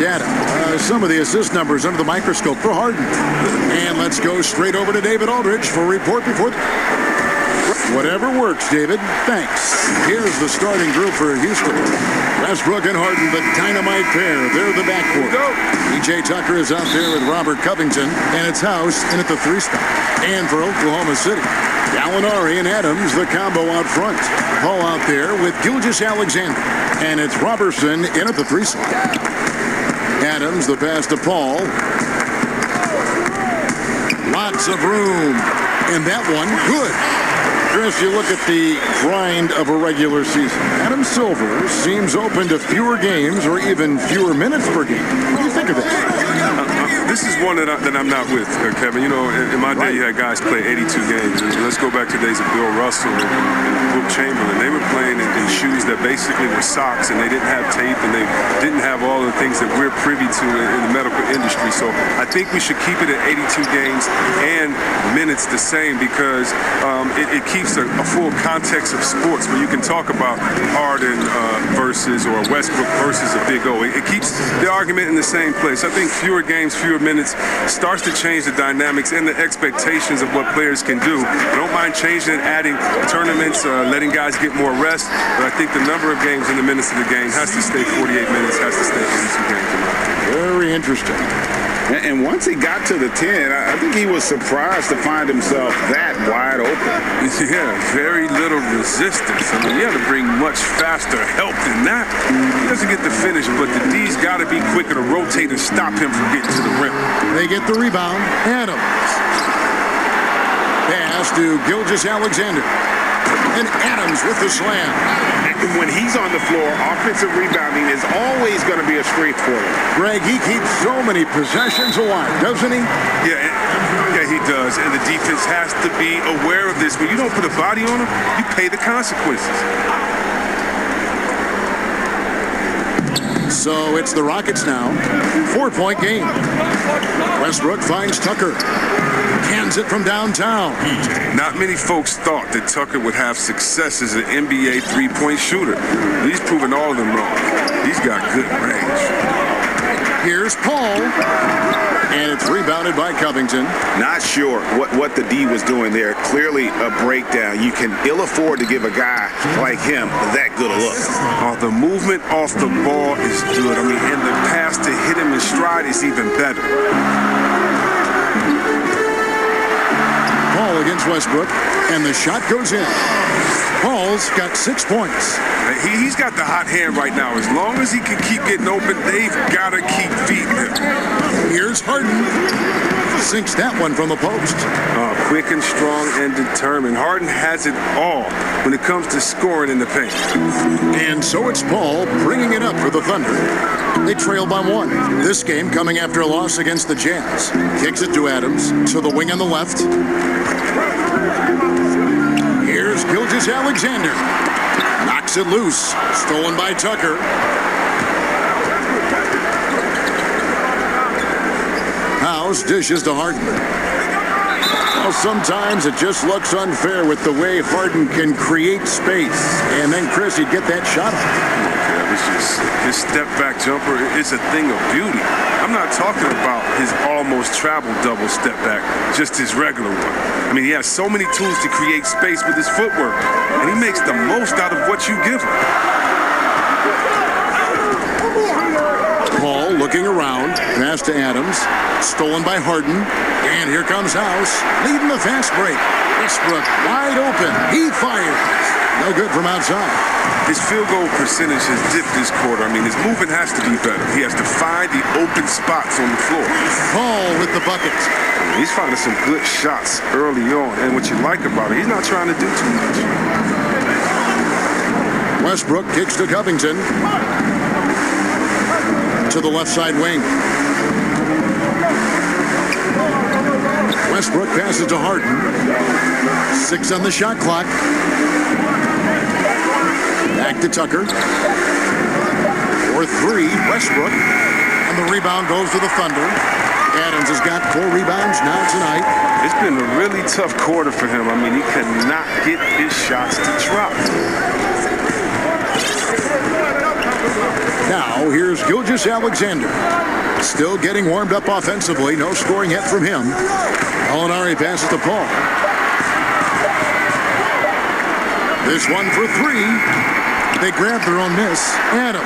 Data. Some of the assist numbers under the microscope for Harden. And let's go straight over to David Aldridge for a report before... Whatever works, David. Thanks. Here's the starting group for Houston. Westbrook and Harden, the dynamite pair. They're the backcourt. PJ Tucker is out there with Robert Covington, and it's House in at the 3 spot. And for Oklahoma City, Gallinari and Adams, the combo out front. Paul out there with Gilgeous-Alexander, and it's Robertson in at the 3 spot. Adams, the pass to Paul. Lots of room. And that one, good. Chris, you look at the grind of a regular season. Adam Silver seems open to fewer games or even fewer minutes per game. What do you think of that? This is one that I'm not with, Kevin. You know, in my day, you had guys play 82 games. Let's go back to the days of Bill Russell and Wilt Chamberlain. They were playing in shoes that basically were socks, and they didn't have tape, and they didn't have all the things that we're privy to in the medical industry. So I think we should keep it at 82 games and minutes the same, because it keeps a full context of sports where you can talk about Harden versus or Westbrook versus a Big O. It keeps the argument in the same place. I think fewer games, fewer minutes starts to change the dynamics and the expectations of what players can do. I don't mind changing and adding tournaments, letting guys get more rest, but I think the number of games and the minutes of the game has to stay 48 minutes, has to stay 82 games. Very interesting. And once he got to the 10, I think he was surprised to find himself that wide open. Yeah, very little resistance. I mean, you have to bring much faster help than that. He doesn't get the finish, but the D's got to be quicker to rotate and stop him from getting to the rim. They get the rebound. Adams. Pass to Gilgeous-Alexander. And Adams with the slam. And when he's on the floor, offensive rebounding is always going to be a strength for him. Greg, he keeps so many possessions alive, doesn't he? Yeah, he does. And the defense has to be aware of this. When you don't put a body on him, you pay the consequences. So it's the Rockets now. 4-point game. Westbrook finds Tucker. Cans it from downtown. Not many folks thought that Tucker would have success as an NBA three-point shooter. He's proven all of them wrong. He's got good range. Here's Paul. And it's rebounded by Covington. Not sure what the D was doing there. Clearly a breakdown. You can ill afford to give a guy like him that good a look. The movement off the ball is good. I mean, and the pass to hit him in stride is even better. Paul against Westbrook, and the shot goes in. Paul's got 6 points. He's got the hot hand right now. As long as he can keep getting open, they've got to keep feeding him. Here's Harden. Sinks that one from the post. Quick and strong and determined. Harden has it all when it comes to scoring in the paint. And so it's Paul bringing it up for the Thunder. They trail by 1. This game coming after a loss against the Jazz. Kicks it to Adams, to the wing on the left. Here's Gilgeous-Alexander. Knocks it loose. Stolen by Tucker. House dishes to Harden. Well, sometimes it just looks unfair with the way Harden can create space. And then, Chris, he'd get that shot off. His step-back jumper is a thing of beauty. I'm not talking about his almost travel double step-back, just his regular one. I mean, he has so many tools to create space with his footwork, and he makes the most out of what you give him. Paul looking around, pass to Adams, stolen by Harden, and here comes House, leading the fast break. Westbrook wide open, he fires. No good from outside. His field goal percentage has dipped this quarter. I mean, his movement has to be better. He has to find the open spots on the floor. Paul with the bucket. He's finding some good shots early on, and what you like about it, he's not trying to do too much. Westbrook kicks to Covington. To the left side wing. Westbrook passes to Harden. 6 on the shot clock. Back to Tucker. 4-3, Westbrook. And the rebound goes to the Thunder. Adams has got 4 rebounds now tonight. It's been a really tough quarter for him. I mean, he cannot get his shots to drop. Now, here's Gilgeous-Alexander. Still getting warmed up offensively. No scoring yet from him. Molinari passes to Paul. This one for three. They grab their own miss. Adams.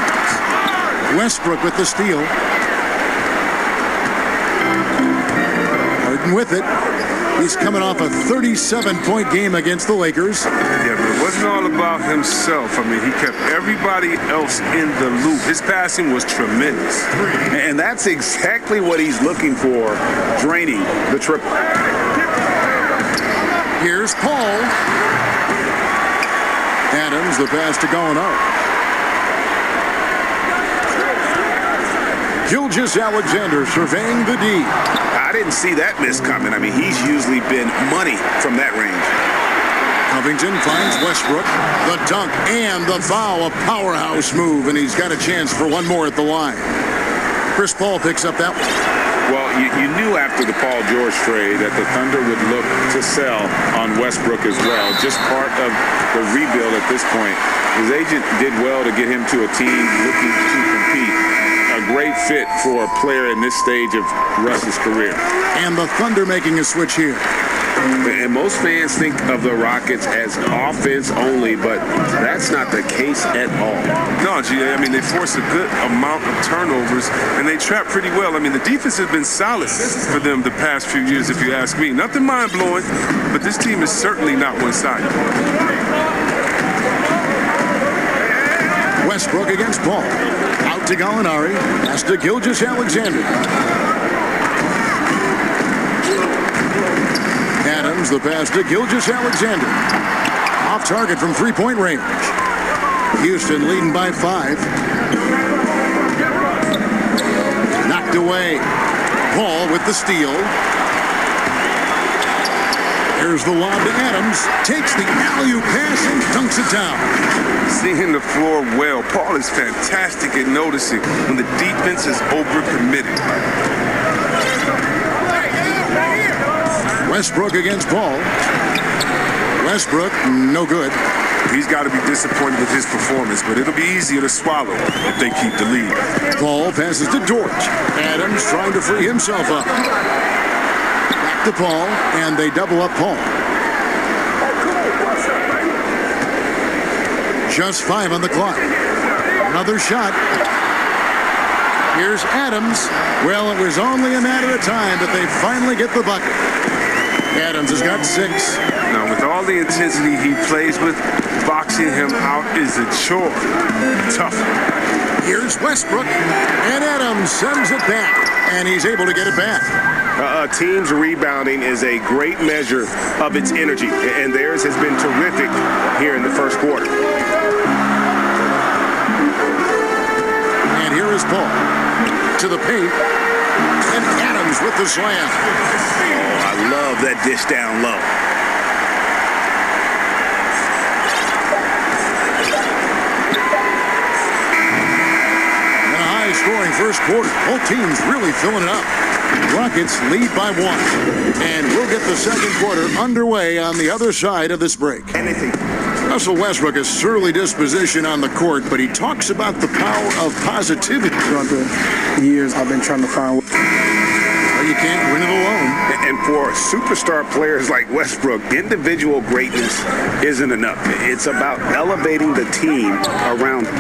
Westbrook with the steal. Harden with it. He's coming off a 37-point game against the Lakers. Yeah, but it wasn't all about himself. I mean, he kept everybody else in the loop. His passing was tremendous. And that's exactly what he's looking for, draining the triple. Here's Paul. Adams, the pass to Gallinari. Gilgeous-Alexander surveying the D. I didn't see that miss coming. I mean, he's usually been money from that range. Covington finds Westbrook. The dunk and the foul. A powerhouse move, and he's got a chance for one more at the line. Chris Paul picks up that one. Well, you knew after the Paul George trade that the Thunder would look to sell on Westbrook as well. Just part of the rebuild at this point. His agent did well to get him to a team looking to compete. A great fit for a player in this stage of Russ's career. And the Thunder making a switch here. And most fans think of the Rockets as offense only, but that's not the case at all. No, GA, I mean, they force a good amount of turnovers, and they trap pretty well. I mean, the defense has been solid for them the past few years, if you ask me. Nothing mind-blowing, but this team is certainly not one-sided. Westbrook against Paul. Out to Gallinari. Pass to Gilgeous-Alexander. Adams, the pass to Gilgeous-Alexander. Off target from three-point range. Houston leading by 5. Knocked away. Paul with the steal. Here's the lob to Adams. Takes the alley-oop pass and dunks it down. Seeing the floor well. Paul is fantastic at noticing when the defense is overcommitted. Westbrook against Paul. Westbrook, no good. He's got to be disappointed with his performance, but it'll be easier to swallow if they keep the lead. Paul passes to George. Adams trying to free himself up. Back to Paul, and they double up Paul. Just 5 on the clock. Another shot. Here's Adams. Well, it was only a matter of time that they finally get the bucket. Adams has got 6. Now, with all the intensity he plays with, boxing him out is a chore. Tough. Here's Westbrook, and Adams sends it back, and he's able to get it back. A team's rebounding is a great measure of its energy, and theirs has been terrific here in the first quarter. And here is Paul to the paint, and Adams with the slam. Oh, I love that dish down low. And a high-scoring first quarter. Both teams really filling it up. Rockets lead by 1. And we'll get the second quarter underway on the other side of this break. Russell Westbrook has surly disposition on the court, but he talks about the power of positivity. Throughout the years, I've been trying to find. Well, you can't win it alone. And for superstar players like Westbrook, individual greatness isn't enough. It's about elevating the team around him.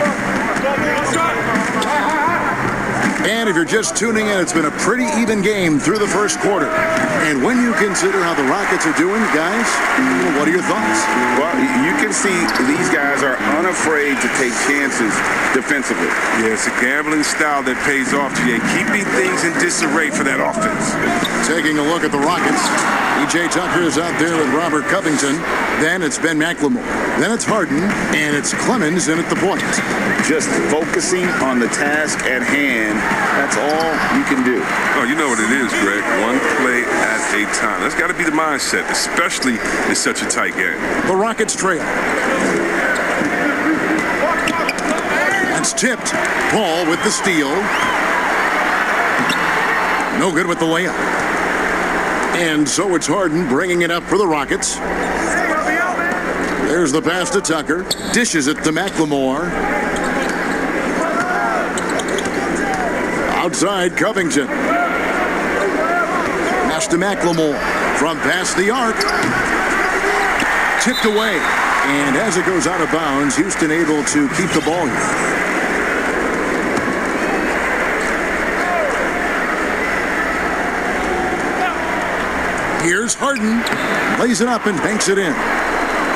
And if you're just tuning in, it's been a pretty even game through the first quarter. And when you consider how the Rockets are doing, guys, what are your thoughts? Well, you can see these guys are unafraid to take chances defensively. Yeah, it's a gambling style that pays off, GA, keeping things in disarray for that offense. Taking a look at the Rockets, E.J. Tucker is out there with Robert Covington. Then it's Ben McLemore. Then it's Harden, and it's Clemens in at the point. Just focusing on the task at hand, that's all you can do. Oh, you know what it is, Greg. One play at a time. That's got to be the mindset, especially in such a tight game. The Rockets trail. That's tipped. Paul with the steal. No good with the layup. And so it's Harden bringing it up for the Rockets. There's the pass to Tucker. Dishes it to McLemore. Outside Covington. Pass to McLemore. From past the arc. Tipped away. And as it goes out of bounds, Houston able to keep the ball here. Here's Harden. Lays it up and banks it in.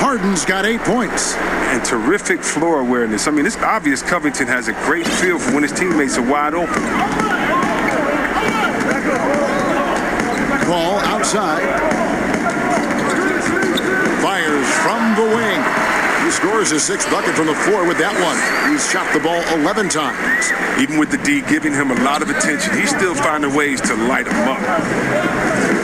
Harden's got 8 points. And terrific floor awareness. I mean, it's obvious Covington has a great feel for when his teammates are wide open. Ball outside. Fires from the wing. He scores his 6th bucket from the floor with that one. He's shot the ball 11 times. Even with the D giving him a lot of attention, he's still finding ways to light him up.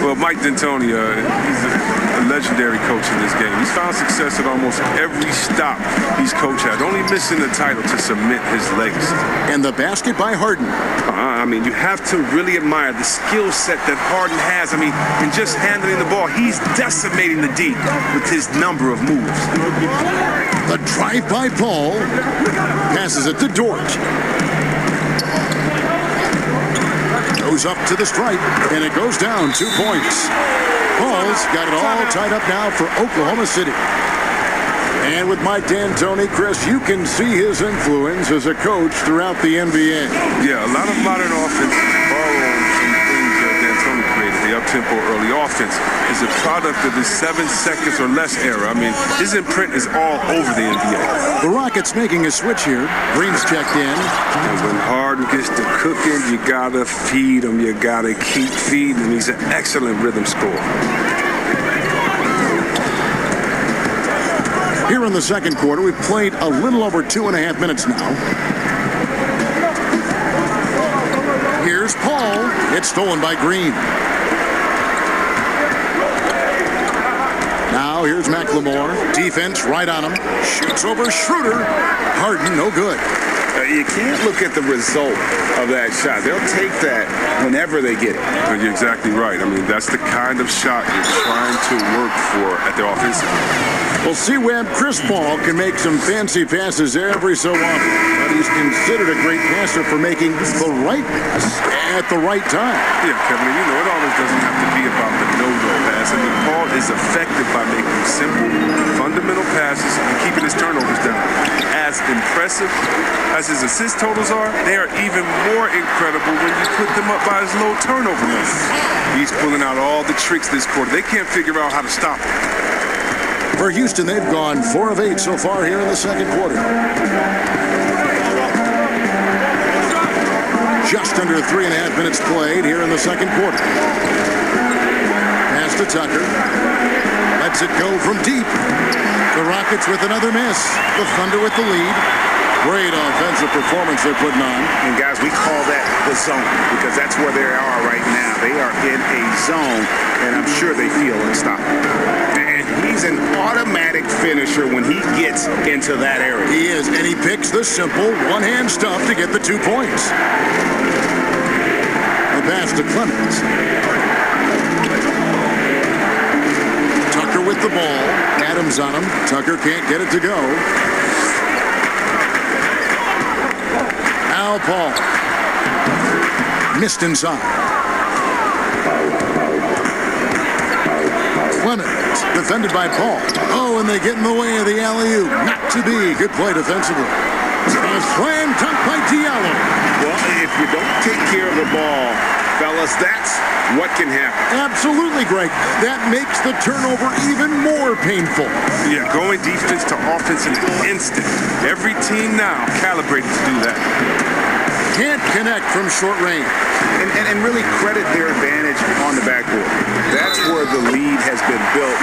Well, Mike D'Antoni, he's a legendary coach in this game. He's found success at almost every stop he's coached at, only missing the title to cement his legacy. And the basket by Harden. I mean, you have to really admire the skill set that Harden has. I mean, in just handling the ball, he's decimating the D with his number of moves. The drive by Paul. Passes it to Dort. Goes up to the stripe, and it goes down 2 points. Paul's got it all tied up now for Oklahoma City. And with Mike D'Antoni, Chris, you can see his influence as a coach throughout the NBA. Yeah, a lot of modern offenses borrow from things that D'Antoni created. The up-tempo early offense is a product of the 7 seconds or less era. I mean, his imprint is all over the NBA. The Rockets making a switch here. Green's checked in. And when Harden gets to cooking, you gotta feed him. You gotta keep feeding him. He's an excellent rhythm scorer. Here in the second quarter, we've played a little over 2.5 minutes now. Here's Paul. It's stolen by Green. Now here's McLemore. Defense right on him. Shoots over Schroeder. Harden, no good. You can't look at the result of that shot. They'll take that whenever they get it. You're exactly right. I mean, that's the kind of shot you're trying to work for at the offensive end. Well, C-Web, Chris Paul can make some fancy passes every so often, but he's considered a great passer for making the right pass at the right time. Yeah, Kevin, you know, it always doesn't have to be about the no-no pass. I mean, Paul is effective by making simple, fundamental passes and keeping his turnovers down. As impressive as his assist totals are, they are even more incredible when you put them up by his low turnover numbers. He's pulling out all the tricks this quarter. They can't figure out how to stop him. For Houston, they've gone 4 of 8 so far here in the second quarter. Just under 3.5 minutes played here in the second quarter. Pass to Tucker. Lets it go from deep. The Rockets with another miss. The Thunder with the lead. Great offensive performance they're putting on. And guys, we call that the zone because that's where they are right now. They are in a zone, and I'm sure they feel unstoppable. And he's an automatic finisher when he gets into that area. He is, and he picks the simple one-hand stuff to get the 2 points. The pass to Clemens. Tucker with the ball. Adams on him. Tucker can't get it to go. Now Paul. Missed inside. Clemens, defended by Paul. Oh, and they get in the way of the alley-oop. Not to be. Good play defensively. A slam dunk by Diallo. Well, if you don't take care of the ball, fellas, that's what can happen. Absolutely, Greg. That makes the turnover even more painful. Yeah, going defense to offense in an instant. Every team now calibrated to do that. Can't connect from short range. And really credit their advantage on the backboard. That's where the lead has been built,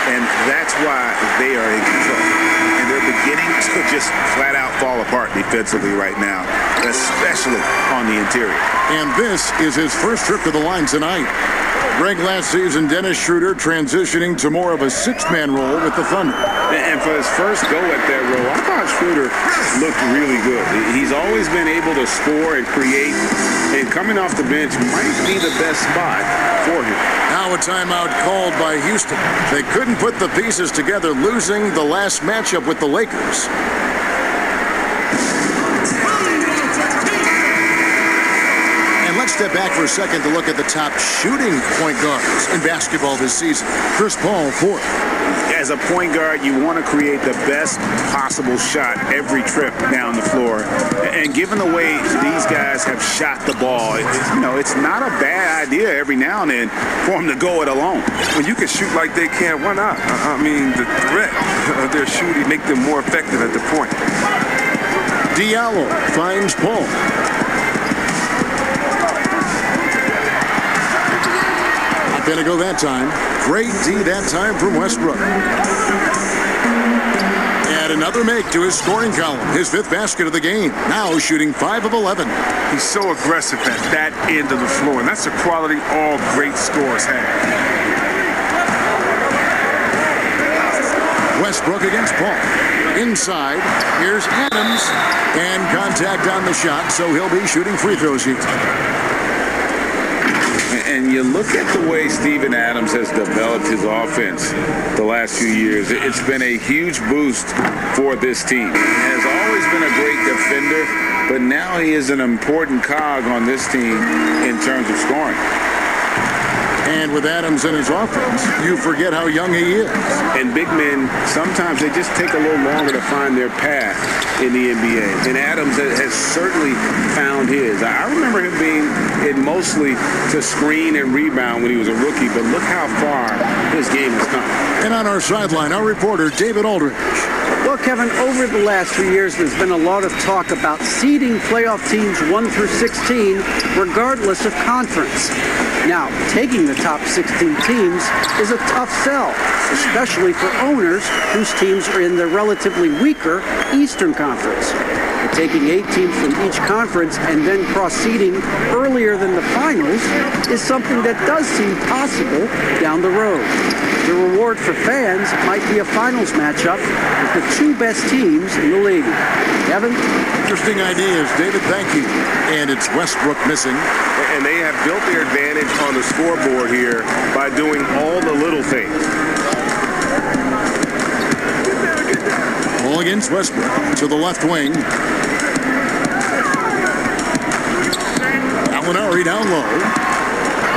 and that's why they are in control. And they're beginning to just flat out fall apart defensively right now, especially on the interior. And this is his first trip to the line tonight. Greg, last season, Dennis Schroeder transitioning to more of a 6-man role with the Thunder. And for his first go at that role, I thought Schroeder looked really good. He's always been able to score and create, and coming off the bench might be the best spot for him. Now a timeout called by Houston. They couldn't put the pieces together, losing the last matchup with the Lakers. step back for a second to look at the top shooting point guards in basketball this season. Chris Paul, fourth. As a point guard, you want to create the best possible shot every trip down the floor. And given the way these guys have shot the ball, it's not a bad idea every now and then for them to go it alone. When you can shoot like they can, why not? I mean, the threat of their shooting make them more effective at the point. Diallo finds Paul. Not going to go that time. Great D that time from Westbrook. And another make to his scoring column. His fifth basket of the game. Now shooting 5 of 11. He's so aggressive at that end of the floor, and that's a quality all great scorers have. Westbrook against Paul. Inside, here's Adams. And contact on the shot, so he'll be shooting free throws here. And you look at the way Steven Adams has developed his offense the last few years. It's been a huge boost for this team. He has always been a great defender, but now he is an important cog on this team in terms of scoring. And with Adams in his offense, you forget how young he is. And big men, sometimes they just take a little longer to find their path in the NBA. And Adams has certainly found his. I remember him being in mostly to screen and rebound when he was a rookie, but look how far his game has come. And on our sideline, our reporter, David Aldridge. Well, Kevin, over the last few years, there's been a lot of talk about seeding playoff teams 1 through 16, regardless of conference. Now, taking the top 16 teams is a tough sell, especially for owners whose teams are in the relatively weaker Eastern Conference. But taking 8 teams from each conference and then cross-seeding earlier than the finals is something that does seem possible down the road. The reward for fans might be a finals matchup with the 2 best teams in the league. Kevin? Interesting ideas, David. Thank you. And it's Westbrook missing. And they have built their advantage on the scoreboard here by doing all the little things. Ball against Westbrook to the left wing. Gallinari down low.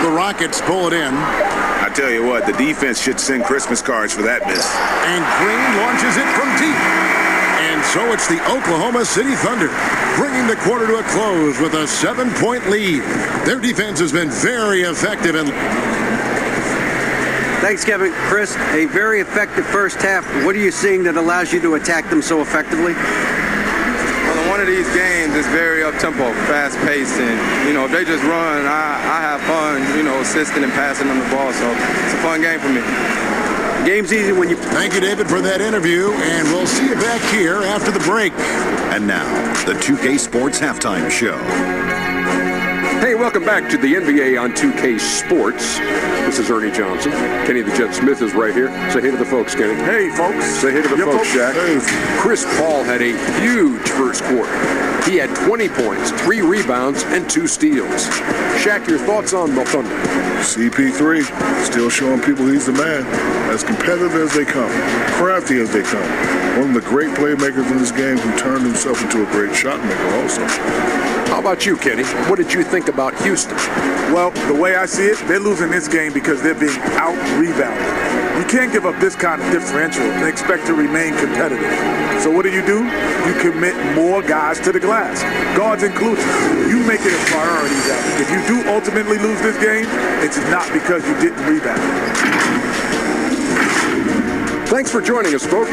The Rockets pull it in. I tell you what, the defense should send Christmas cards for that miss. And Green launches it from deep. And so it's the Oklahoma City Thunder bringing the quarter to a close with a 7-point lead. Their defense has been very effective. Thanks, Kevin. Chris, a very effective first half. What are you seeing that allows you to attack them so effectively? Well, in one of these games, it's very up-tempo, fast-paced, and, if they just run, I have fun, assisting and passing them the ball, so it's a fun game for me. Game's easy when you... Thank you, David, for that interview, and we'll see you back here after the break. And now, the 2K Sports Halftime Show. Hey, welcome back to the NBA on 2K Sports. This is Ernie Johnson. Kenny the Jet Smith is right here. Say hey to the folks, Kenny. Hey, folks. Say hey to the folks, Shaq. Hey. Chris Paul had a huge first quarter. He had 20 points, 3 rebounds, and 2 steals. Shaq, your thoughts on the Thunder? CP3 still showing people he's the man. As competitive as they come, crafty as they come. One of the great playmakers in this game who turned himself into a great shot maker also. How about you, Kenny? What did you think about Houston? Well, the way I see it, they're losing this game because they're being out-rebounded. You can't give up this kind of differential and expect to remain competitive. So what do? You commit more guys to the glass, guards included. You make it a priority that if you do ultimately lose this game, it's not because you didn't rebound. Thanks for joining us, folks.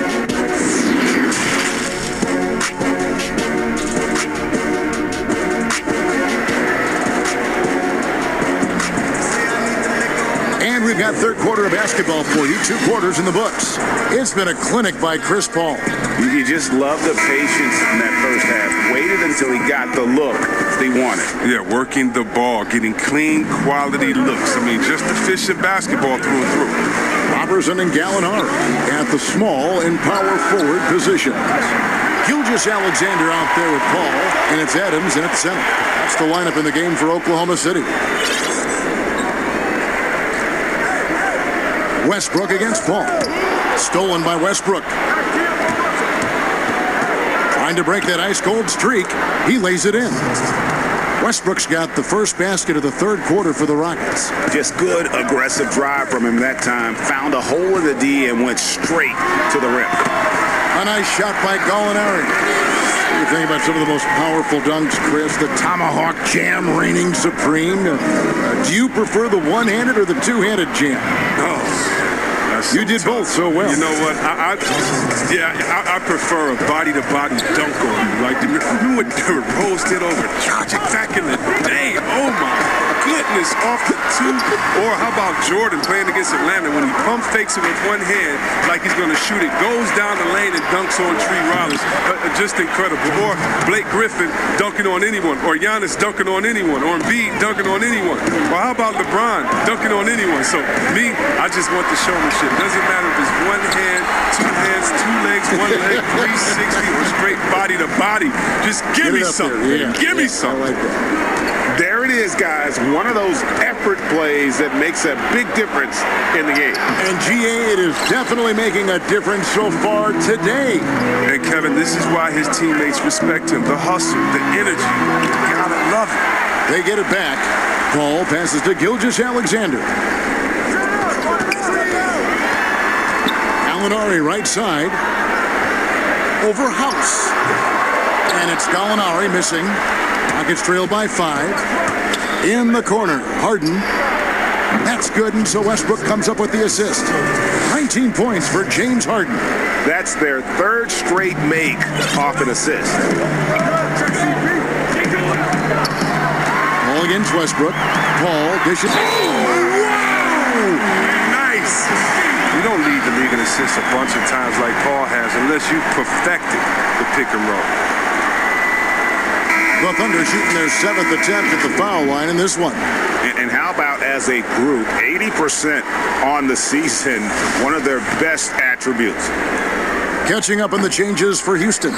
And we've got third quarter of basketball for you. 2 quarters in the books. It's been a clinic by Chris Paul. You just love the patience in that first half. Waited until he got the look they wanted. Yeah, working the ball, getting clean, quality looks. I mean, just efficient basketball through and through. Robertson and Gallinari at the small and power forward positions. Gilgeous Alexander out there with Paul, and it's Adams in at center. That's the lineup in the game for Oklahoma City. Westbrook against Paul. Stolen by Westbrook. Trying to break that ice-cold streak. He lays it in. Westbrook's got the first basket of the third quarter for the Rockets. Just good, aggressive drive from him that time. Found a hole in the D and went straight to the rim. A nice shot by Gallinari. What do you think about some of the most powerful dunks, Chris? The tomahawk jam reigning supreme. Do you prefer the one-handed or the two-handed jam? Oh. You did both so well. You know what? I prefer a body-to-body dunk on you. Like, remember what Derrick Rose did over Dragic back in the day? Oh, my goodness, off the two. Or how about Jordan playing against Atlanta when he pump fakes it with one hand like he's going to shoot it, goes down the lane and dunks on Tree Rollins. Just incredible. Or Blake Griffin dunking on anyone. Or Giannis dunking on anyone. Or Embiid dunking on anyone. Or how about LeBron dunking on anyone? So, me, I just want the showmanship. Doesn't matter if it's one hand, two hands, two legs, one leg, 360, or straight body to body. Just give me something. Yeah. Give me something. I like that. There it is, guys. One of those effort plays that makes a big difference in the game. And GA, it is definitely making a difference so far today. And Kevin, this is why his teammates respect him. The hustle, the energy. You gotta love it. They get it back. Paul passes to Gilgeous-Alexander. Gallinari right side. Over House. And it's Gallinari missing. Rockets trail by 5. In the corner, Harden. That's good, and so Westbrook comes up with the assist. 19 points for James Harden. That's their third straight make off an assist. Ball against Westbrook. Paul dishes. Whoa! Nice. You don't lead the league in assists a bunch of times like Paul has unless you perfected the pick and roll. The Thunder shooting their 7th attempt at the foul line in this one. And how about as a group, 80% on the season, one of their best attributes. Catching up on the changes for Houston.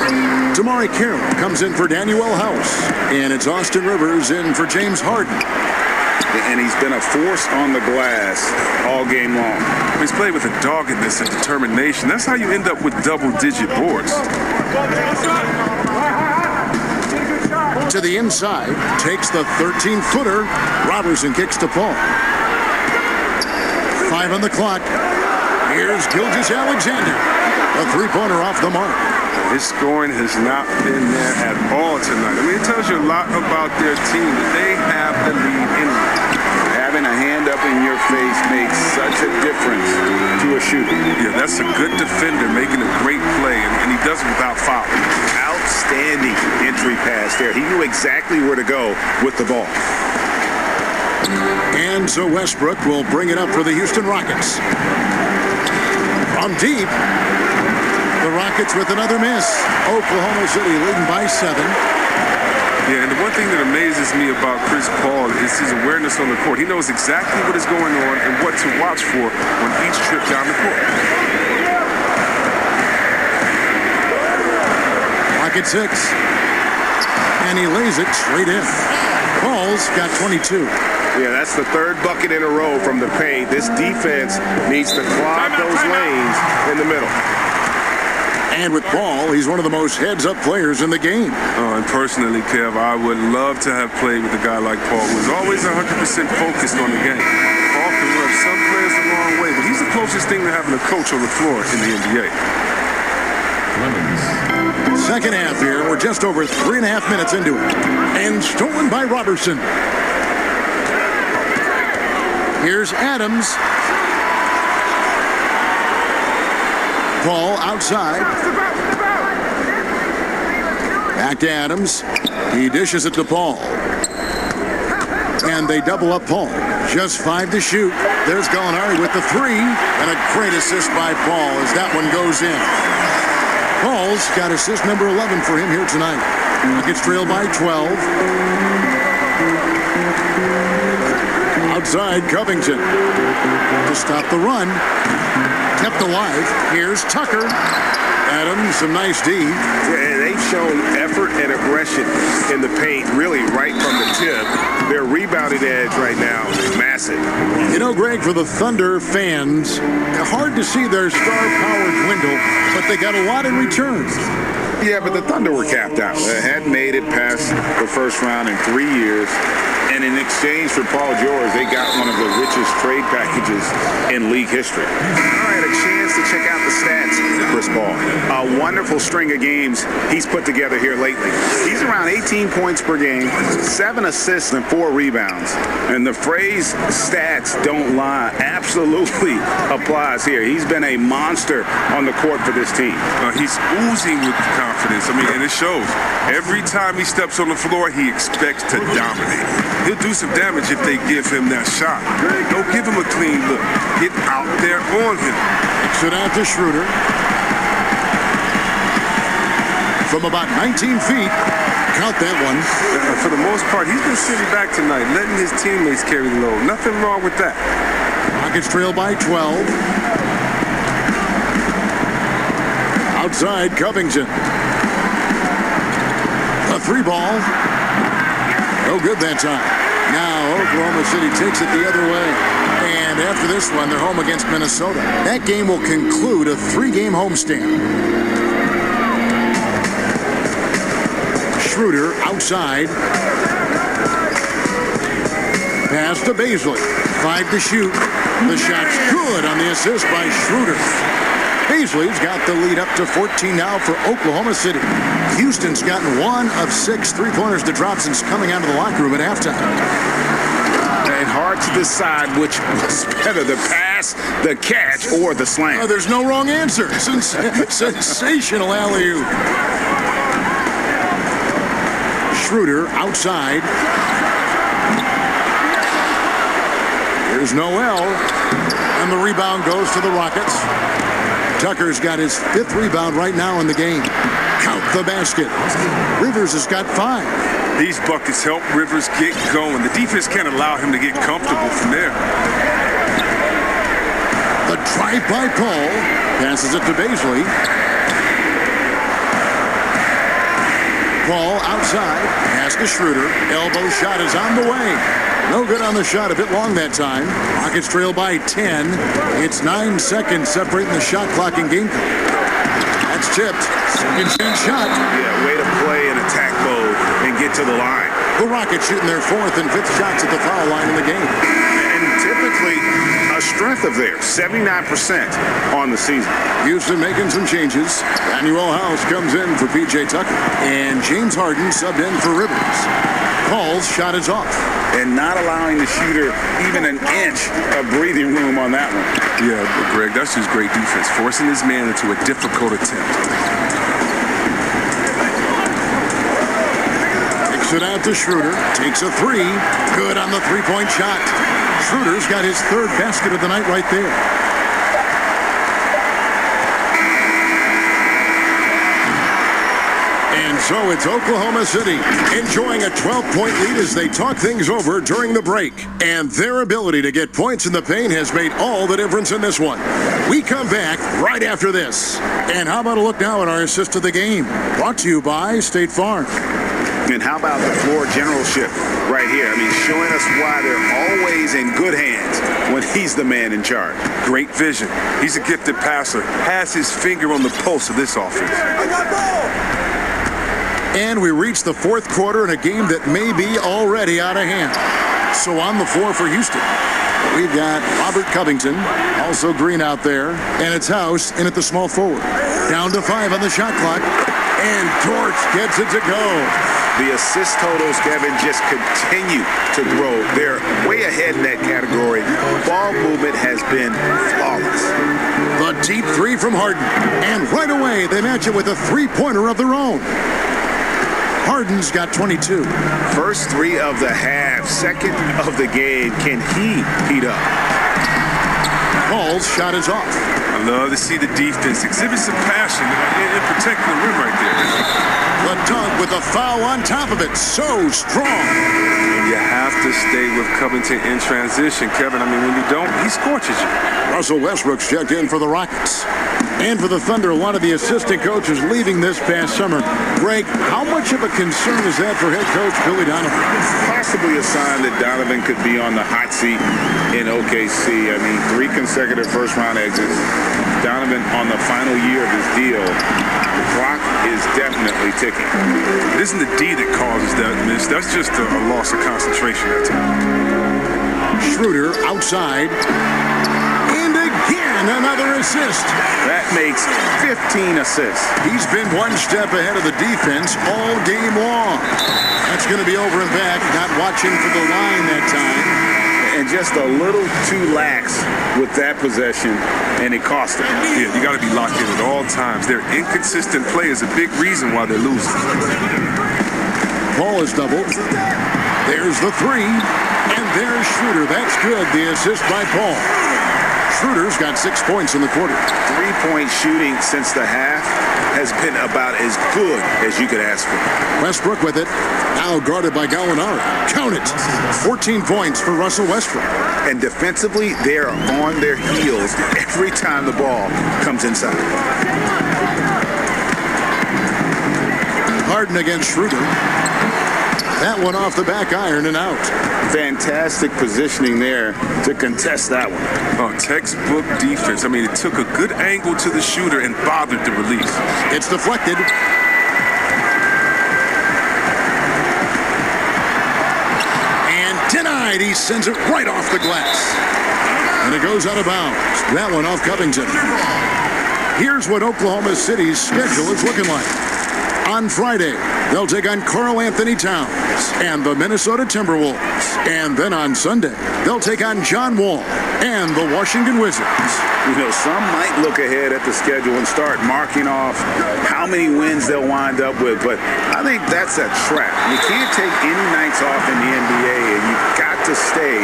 Damari Carroll comes in for Daniel House. And it's Austin Rivers in for James Harden. And he's been a force on the glass all game long. He's played with a doggedness and determination. That's how you end up with double-digit boards. To the inside, takes the 13-footer. Robertson kicks to Paul. 5 on the clock. Here's Gilgeous-Alexander. A three-pointer off the mark. His scoring has not been there at all tonight. I mean, it tells you a lot about their team that they have the lead anyway. Having a hand up in your face makes such a difference to a shooter. Yeah, that's a good defender making a great play, and he does it without foul. Outstanding entry pass there. He knew exactly where to go with the ball. And so Westbrook will bring it up for the Houston Rockets. From deep, the Rockets with another miss. Oklahoma City leading by 7. Yeah, and the one thing that amazes me about Chris Paul is his awareness on the court. He knows exactly what is going on and what to watch for on each trip down the court. Rocket 6. And he lays it straight in. Paul's got 22. Yeah, that's the third bucket in a row from the paint. This defense needs to clog those lanes in the middle. And with Paul, he's one of the most heads-up players in the game. Oh, and personally, Kev, I would love to have played with a guy like Paul, who's always 100% focused on the game. Paul can rub some players the wrong way, but he's the closest thing to having a coach on the floor in the NBA. Second half here. We're just over 3.5 minutes into it. And stolen by Robertson. Here's Adams. Paul outside. Back to Adams. He dishes it to Paul. And they double up Paul. Just 5 to shoot. There's Gallinari with the 3. And a great assist by Paul as that one goes in. Paul's got assist number 11 for him here tonight. Rockets trail by 12. Outside, Covington to stop the run. Kept alive. Here's Tucker. Adams, some nice D. And they've shown effort and aggression in the paint, really right from the tip. Their rebounding edge right now is massive. You know, Greg, for the Thunder fans, hard to see their star power dwindle, but they got a lot in return. Yeah, but the Thunder were capped out. They hadn't made it past the first round in 3 years. And in exchange for Paul George, they got one of the richest trade packages in league history. All right, a chance to check out the stats. Chris Paul, a wonderful string of games he's put together here lately. He's around 18 points per game, 7 assists and 4 rebounds. And the phrase stats don't lie absolutely applies here. He's been a monster on the court for this team. He's oozing with confidence. I mean, and it shows. Every time he steps on the floor, he expects to dominate. He'll do some damage if they give him that shot. Don't give him a clean look. Get out there on him. Sit out to Schroeder. From about 19 feet, count that one. For the most part, he's been sitting back tonight, letting his teammates carry the load. Nothing wrong with that. Rockets trail by 12. Outside, Covington. A 3 ball. No good that time. Now Oklahoma City takes it the other way. And after this one, they're home against Minnesota. That game will conclude a 3-game homestand. Schroeder outside. Pass to Baisley. 5 to shoot. The shot's good on the assist by Schroeder. Baisley's got the lead up to 14 now for Oklahoma City. Houston's gotten 1 of 6 3-pointers to drop since coming out of the locker room at halftime. And hard to decide which was better, the pass, the catch, or the slam. Oh, there's no wrong answer. Sensational alley-oop. Schroeder outside. Here's Noel. And the rebound goes to the Rockets. Tucker's got his 5th rebound right now in the game. Count the basket. Rivers has got 5. These buckets help Rivers get going. The defense can't allow him to get comfortable from there. The drive by Paul. Passes it to Baisley. Paul outside. Pass to Schroeder. Elbow shot is on the way. No good on the shot. A bit long that time. Rockets trail by 10. It's 9 seconds separating the shot clock and game clock. That's tipped. Second chance shot. Yeah, way to play in attack mode and get to the line. The Rockets shooting their 4th and 5th shots at the foul line in the game. And typically a strength of theirs, 79% on the season. Houston making some changes. Daniel House comes in for P.J. Tucker. And James Harden subbed in for Rivers. Paul's shot is off. And not allowing the shooter even an inch of breathing room on that one. Yeah, Greg, that's just great defense. Forcing his man into a difficult attempt. Kicks it out to Schroeder. Takes a 3. Good on the 3-point shot. Schroeder's got his 3rd basket of the night right there. So it's Oklahoma City enjoying a 12-point lead as they talk things over during the break. And their ability to get points in the paint has made all the difference in this one. We come back right after this. And how about a look now at our assist of the game? Brought to you by State Farm. And how about the floor generalship right here? I mean, showing us why they're always in good hands when he's the man in charge. Great vision. He's a gifted passer. Has his finger on the pulse of this offense. I got ball! And we reach the 4th quarter in a game that may be already out of hand. So on the floor for Houston, we've got Robert Covington, also Green out there, and it's House in at the small forward. Down to 5 on the shot clock, and Torch gets it to go. The assist totals, Kevin, just continue to grow. They're way ahead in that category. Ball movement has been flawless. The deep 3 from Harden, and right away they match it with a 3-pointer of their own. Harden's got 22. First 3 of the half, 2nd of the game. Can he heat up? Paul's shot is off. I love to see the defense exhibit some passion in protecting the rim right there. The dunk with a foul on top of it. So strong. You have to stay with Covington in transition, Kevin. I mean, when you don't, he scorches you. Russell Westbrook's checked in for the Rockets. And for the Thunder, a lot of the assistant coaches leaving this past summer. Greg, how much of a concern is that for head coach Billy Donovan? Possibly a sign that Donovan could be on the hot seat in OKC. I mean, 3 consecutive first-round exits. Donovan on the final year of his deal. The clock is definitely ticking. It isn't the D that causes that miss. That's just a loss of concentration at times. Schroeder outside. And again, another assist. That makes 15 assists. He's been one step ahead of the defense all game long. That's going to be over and back. Not watching for the line that time. And just a little too lax with that possession, and it cost them. Yeah, you got to be locked in at all times. Their inconsistent play is a big reason why they're losing. Paul is doubled. There's the three, and there's Schroeder. That's good, the assist by Paul. Schroeder's got 6 points in the quarter. 3-point shooting since the half has been about as good as you could ask for. Westbrook with it. Now guarded by Gallinari. Count it. 14 points for Russell Westbrook. And defensively, they're on their heels every time the ball comes inside. Harden against Schroeder. That one off the back iron and out. Fantastic positioning there to contest that one. Oh, textbook defense. I mean, it took a good angle to the shooter and bothered the release. It's deflected. And denied. He sends it right off the glass. And it goes out of bounds. That one off Covington. Here's what Oklahoma City's schedule is looking like. On Friday, they'll take on Karl Anthony Towns and the Minnesota Timberwolves. And then on Sunday, they'll take on John Wall and the Washington Wizards. You know, some might look ahead at the schedule and start marking off how many wins they'll wind up with, but I think that's a trap. You can't take any nights off in the NBA, and you've got to stay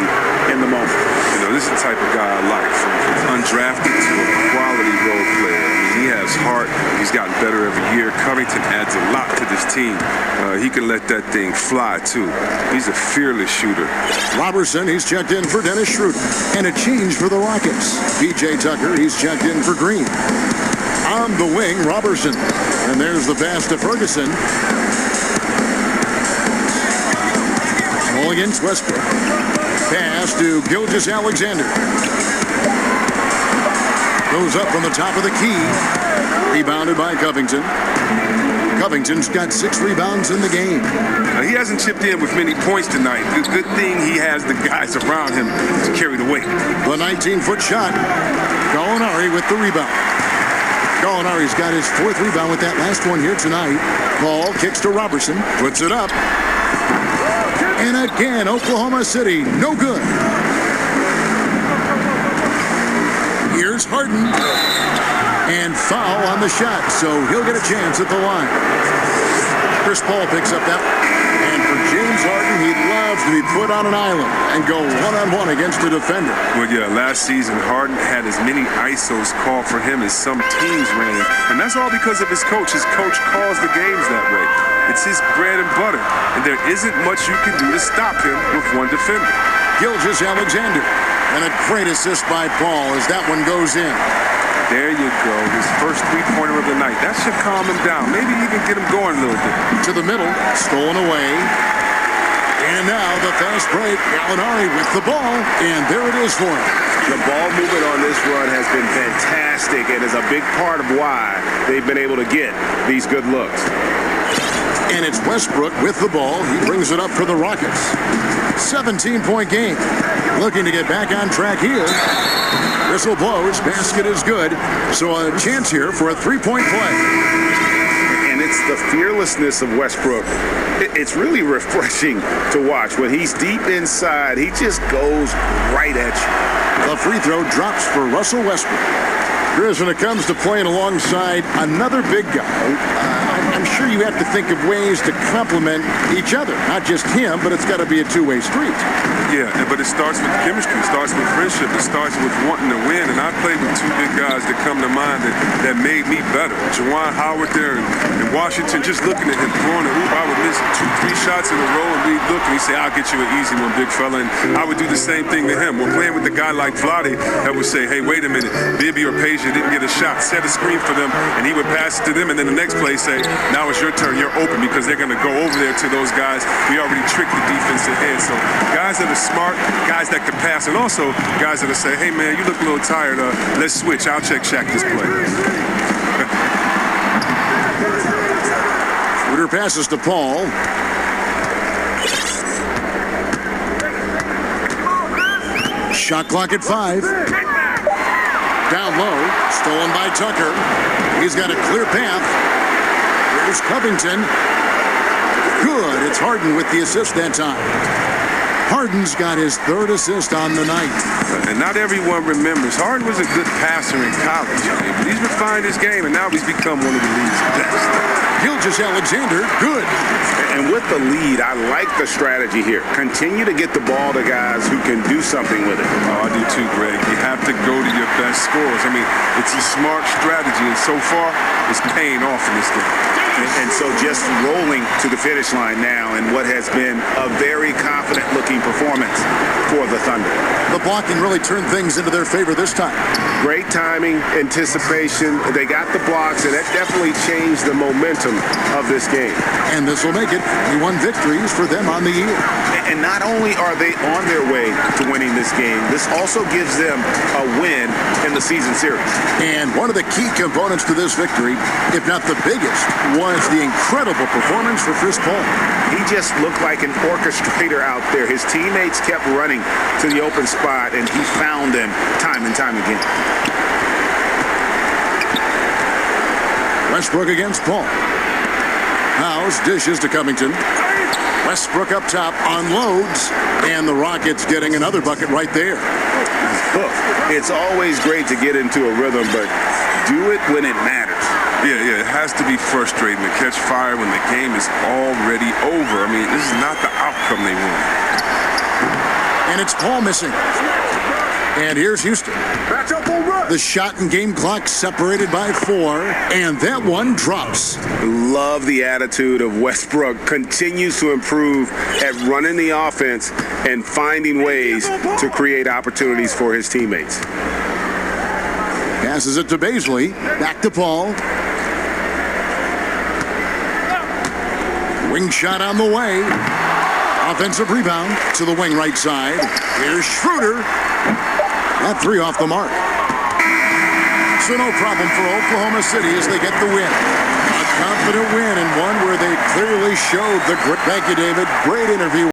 in the moment. You know, this is the type of guy I like, from undrafted to a quality role player. I mean, he has heart. He's gotten better every year. Covington adds a lot to this team. He can let that thing fly, too. He's a fearless shooter. Robertson, he's checked in for Dennis Schroeder. And a change for the Rockets. P.J. Tucker, he's checked in for Green. On the wing, Robertson. And there's the pass to Ferguson. Ball against Westbrook. Pass to Gilgeous-Alexander. Goes up from the top of the key. Rebounded by Covington. Covington's got 6 rebounds in the game. He hasn't chipped in with many points tonight. Good thing he has the guys around him to carry the weight. The 19-foot shot. Gallinari with the rebound. Gallinari's got his 4th rebound with that last one here tonight. Ball kicks to Robertson. Puts it up. And again, Oklahoma City, no good. Here's Harden. And foul on the shot, so he'll get a chance at the line. Chris Paul picks up that one. And for James Harden, he loves to be put on an island and go one-on-one against a defender. Well, yeah, last season, Harden had as many ISOs called for him as some teams ran. And that's all because of his coach. His coach calls the games that way. It's his bread and butter. And there isn't much you can do to stop him with one defender. Gilgeous-Alexander. And a great assist by Paul as that one goes in. There you go, his first three-pointer of the night. That should calm him down. Maybe even get him going a little bit. To the middle, stolen away. And now the fast break. Gallinari with the ball, and there it is for him. The ball movement on this run has been fantastic and is a big part of why they've been able to get these good looks. And it's Westbrook with the ball. He brings it up for the Rockets. 17-point game. Looking to get back on track here. Whistle blows. Basket is good. So a chance here for a 3-point play. And it's the fearlessness of Westbrook. It's really refreshing to watch. When he's deep inside, he just goes right at you. The free throw drops for Russell Westbrook. Grizz, when it comes to playing alongside another big guy, I'm sure you have to think of ways to complement each other. Not just him, but it's got to be a two-way street. Yeah, but it starts with chemistry. It starts with friendship. It starts with wanting to win. And I played with 2 big guys that come to mind that made me better. Juwan Howard there in Washington, just looking at him throwing the hoop, I would miss 2-3 shots in a row, and we'd look and he'd say, "I'll get you an easy one, big fella." And I would do the same thing to him. We're playing with a guy like Vlade that would say, "Hey, wait a minute, Bibby or Peja didn't get a shot. Set a screen for them," and he would pass it to them, and then the next play say, "Now it's your turn. You're open," because they're going to go over there to those guys. We already tricked the defense ahead. So guys that are smart, guys that can pass, and also guys that'll say, "Hey, man, you look a little tired. Let's switch. I'll check Shaq this play." Schroeder passes to Paul. Shot clock at 5. Down low, stolen by Tucker. He's got a clear path. Here's Covington. Good. It's Harden with the assist that time. Harden's got his 3rd assist on the night. And not everyone remembers. Harden was a good passer in college. But he's refined his game, and now he's become one of the league's best. Gilgeous-Alexander, good. And with the lead, I like the strategy here. Continue to get the ball to guys who can do something with it. Oh, I do too, Greg. You have to go to your best scorers. I mean, it's a smart strategy, and so far, it's paying off in this game. And so just rolling to the finish line now in what has been a very confident-looking performance for the Thunder. The blocking really turned things into their favor this time. Great timing, anticipation. They got the blocks, and that definitely changed the momentum of this game. And this will make it 21 victories for them on the year. And not only are they on their way to winning this game, this also gives them a win in the season series. And one of the key components to this victory, if not the biggest, was the incredible performance for Chris Paul. He just looked like an orchestrator out there. His teammates kept running to the open spot, and he found them time and time again. Westbrook against Paul. House dishes to Covington. Westbrook up top unloads, and the Rockets getting another bucket right there. Look, it's always great to get into a rhythm, but do it when it matters. Yeah, it has to be frustrating to catch fire when the game is already over. I mean, this is not the outcome they want. And it's Paul missing. And here's Houston. The shot and game clock separated by 4, and that one drops. Love the attitude of Westbrook. Continues to improve at running the offense and finding ways to create opportunities for his teammates. Passes it to Baisley. Back to Paul. Wing shot on the way. Offensive rebound to the wing right side. Here's Schroeder. That 3 off the mark. So no problem for Oklahoma City as they get the win. A confident win and one where they clearly showed the grit. Thank you, David. Great interview.